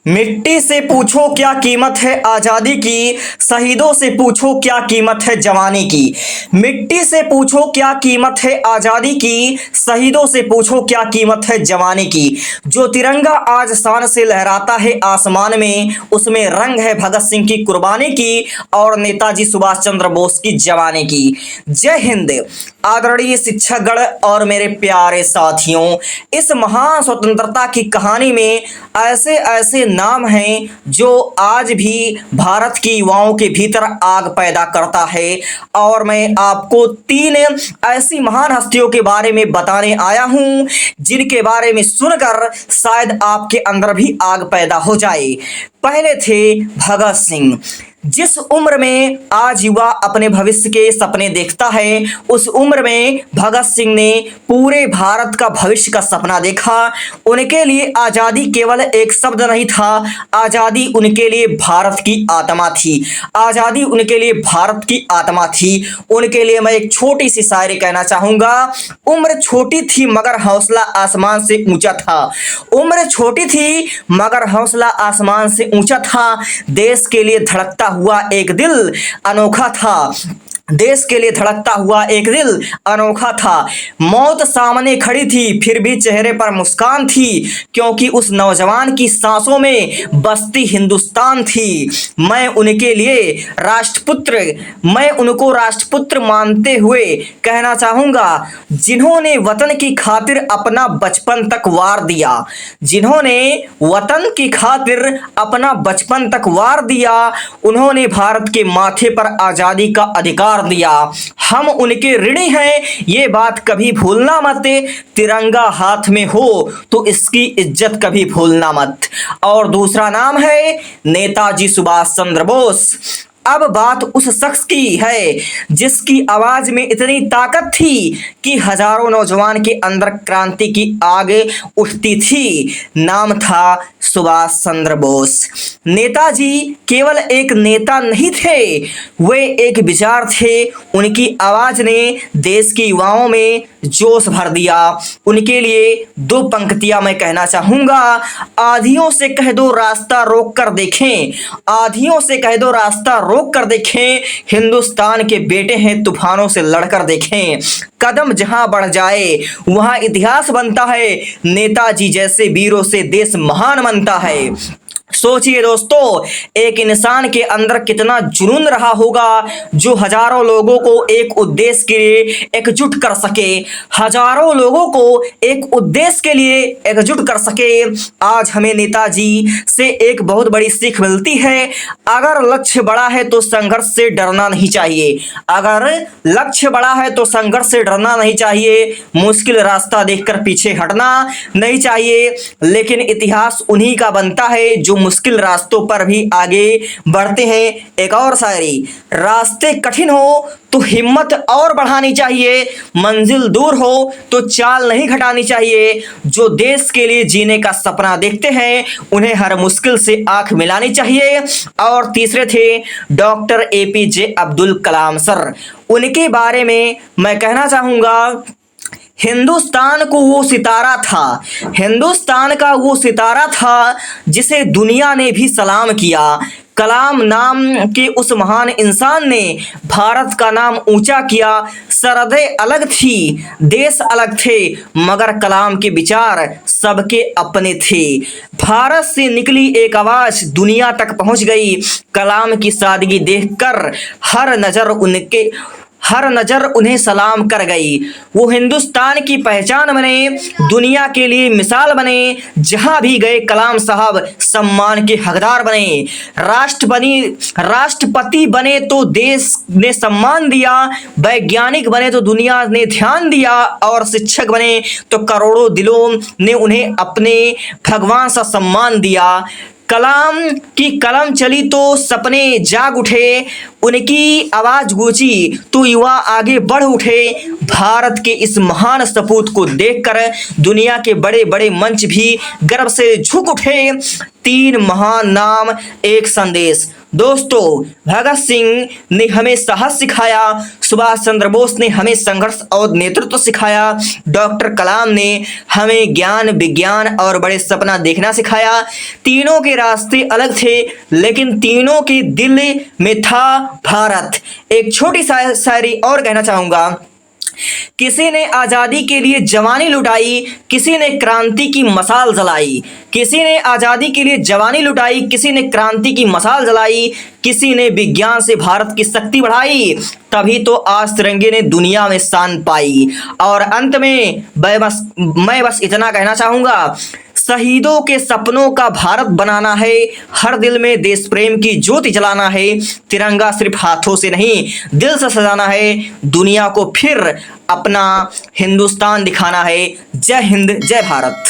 मिट्टी से पूछो क्या कीमत है आज़ादी की, शहीदों से पूछो क्या कीमत है जवानी की। मिट्टी से पूछो क्या कीमत है आज़ादी की, शहीदों से पूछो क्या कीमत है जवानी की। जो तिरंगा आज शान से लहराता है आसमान में, उसमें रंग है भगत सिंह की कुर्बानी की और नेताजी सुभाष चंद्र बोस की जवानी की। जय हिंद। आदरणीय शिक्षकगण और मेरे प्यारे साथियों, इस महान स्वतंत्रता की कहानी में ऐसे ऐसे नाम हैं जो आज भी भारत की युवाओं के भीतर आग पैदा करता है। और मैं आपको तीन ऐसी महान हस्तियों के बारे में बताने आया हूं जिनके बारे में सुनकर शायद आपके अंदर भी आग पैदा हो जाए। पहले थे भगत सिंह। जिस उम्र में आज युवा अपने भविष्य के सपने देखता है, उस उम्र में भगत सिंह ने पूरे भारत का भविष्य का सपना देखा। उनके लिए आज़ादी केवल एक शब्द नहीं था, आज़ादी उनके लिए भारत की आत्मा थी। आज़ादी उनके लिए भारत की आत्मा थी। उनके लिए मैं एक छोटी सी शायरी कहना चाहूँगा। उम्र छोटी थी मगर हौसला आसमान से ऊंचा था। उम्र छोटी थी मगर हौसला आसमान से ऊंचा था। देश के लिए धड़कता हुआ एक दिल अनोखा था। देश के लिए धड़कता हुआ एक दिल अनोखा था। मौत सामने खड़ी थी फिर भी चेहरे पर मुस्कान थी, क्योंकि उस नौजवान की सांसों में बसती हिंदुस्तान थी। मैं उनको राष्ट्रपुत्र मानते हुए कहना चाहूँगा, जिन्होंने वतन की खातिर अपना बचपन तक वार दिया। जिन्होंने वतन की खातिर अपना बचपन तक वार दिया, उन्होंने भारत के माथे पर आज़ादी का अधिकार दिया। हम उनके ऋणी हैं, ये बात कभी भूलना मत। तिरंगा हाथ में हो तो इसकी इज्जत कभी भूलना मत। और दूसरा नाम है नेताजी सुभाष चंद्र बोस। अब बात उस शख्स की है जिसकी आवाज में इतनी ताकत थी कि हजारों नौजवान के अंदर क्रांति की आग उठती थी। नाम था सुभाष चंद्र बोस। नेताजी केवल एक नेता नहीं थे, वे एक विचार थे। उनकी आवाज ने देश के युवाओं में जोश भर दिया। उनके लिए दो पंक्तियां मैं कहना चाहूंगा। आधियों से कह दो रास्ता रोक कर देखें, आधियों से कह दो रास्ता रोक कर देखें, हिंदुस्तान के बेटे हैं तूफानों से लड़कर देखें। कदम जहां बढ़ जाए वहां इतिहास बनता है, नेताजी जैसे वीरों से देश महान बनता है। सोचिए दोस्तों, एक इंसान के अंदर कितना जुनून रहा होगा जो हजारों लोगों को एक उद्देश्य के लिए एकजुट कर सके। हजारों लोगों को एक उद्देश्य के लिए एकजुट कर सके। आज हमें नेताजी से एक बहुत बड़ी सीख मिलती है। अगर लक्ष्य बड़ा है तो संघर्ष से डरना नहीं चाहिए। अगर लक्ष्य बड़ा है तो संघर्ष से डरना नहीं चाहिए। मुश्किल रास्ता देखकर पीछे हटना नहीं चाहिए। लेकिन इतिहास उन्हीं का बनता है जो मुश्किल रास्तों पर भी आगे बढ़ते हैं। एक और शायरी, रास्ते कठिन हो तो हिम्मत और बढ़ानी चाहिए, मंजिल दूर हो तो चाल नहीं घटानी चाहिए। जो देश के लिए जीने का सपना देखते हैं उन्हें हर मुश्किल से आंख मिलानी चाहिए। और तीसरे थे doctor APJ Abdul Kalam sir. उनके बारे में मैं कहना चाहूँगा, हिंदुस्तान को वो सितारा था, हिंदुस्तान का वो सितारा था जिसे दुनिया ने भी सलाम किया। कलाम नाम के उस महान इंसान ने भारत का नाम ऊंचा किया। सरहदें अलग थी, देश अलग थे, मगर कलाम के विचार सबके अपने थे। भारत से निकली एक आवाज दुनिया तक पहुंच गई। कलाम की सादगी देखकर हर नजर उन्हें सलाम कर गई। वो हिंदुस्तान की पहचान बने, दुनिया के लिए मिसाल बने। जहां भी गए कलाम साहब सम्मान के हकदार बने। राष्ट्रपति बने तो देश ने सम्मान दिया, वैज्ञानिक बने तो दुनिया ने ध्यान दिया, और शिक्षक बने तो करोड़ों दिलों ने उन्हें अपने भगवान सा सम्मान दिया। कलाम की कलम चली तो सपने जाग उठे, उनकी आवाज गूंजी तो युवा आगे बढ़ उठे। भारत के इस महान सपूत को देखकर दुनिया के बड़े बड़े मंच भी गर्व से झुक उठे। तीन महान नाम, एक संदेश। दोस्तों, भगत सिंह ने हमें साहस सिखाया, सुभाष चंद्र बोस ने हमें संघर्ष और नेतृत्व सिखाया, डॉक्टर कलाम ने हमें ज्ञान, विज्ञान और बड़े सपना देखना सिखाया। तीनों के रास्ते अलग थे, लेकिन तीनों के दिल में था भारत। एक छोटी शायरी और कहना चाहूंगा। किसी ने आजादी के लिए जवानी लुटाई, किसी ने क्रांति की मशाल जलाई। किसी ने आजादी के लिए जवानी लुटाई, किसी ने क्रांति की मशाल जलाई, किसी ने विज्ञान से भारत की शक्ति बढ़ाई। तभी तो आज तिरंगे ने दुनिया में शान पाई। और अंत में मैं बस इतना कहना चाहूंगा, शहीदों के सपनों का भारत बनाना है, हर दिल में देश प्रेम की ज्योति जलाना है। तिरंगा सिर्फ हाथों से नहीं, दिल से सजाना है। दुनिया को फिर अपना हिंदुस्तान दिखाना है। जय हिंद, जय भारत।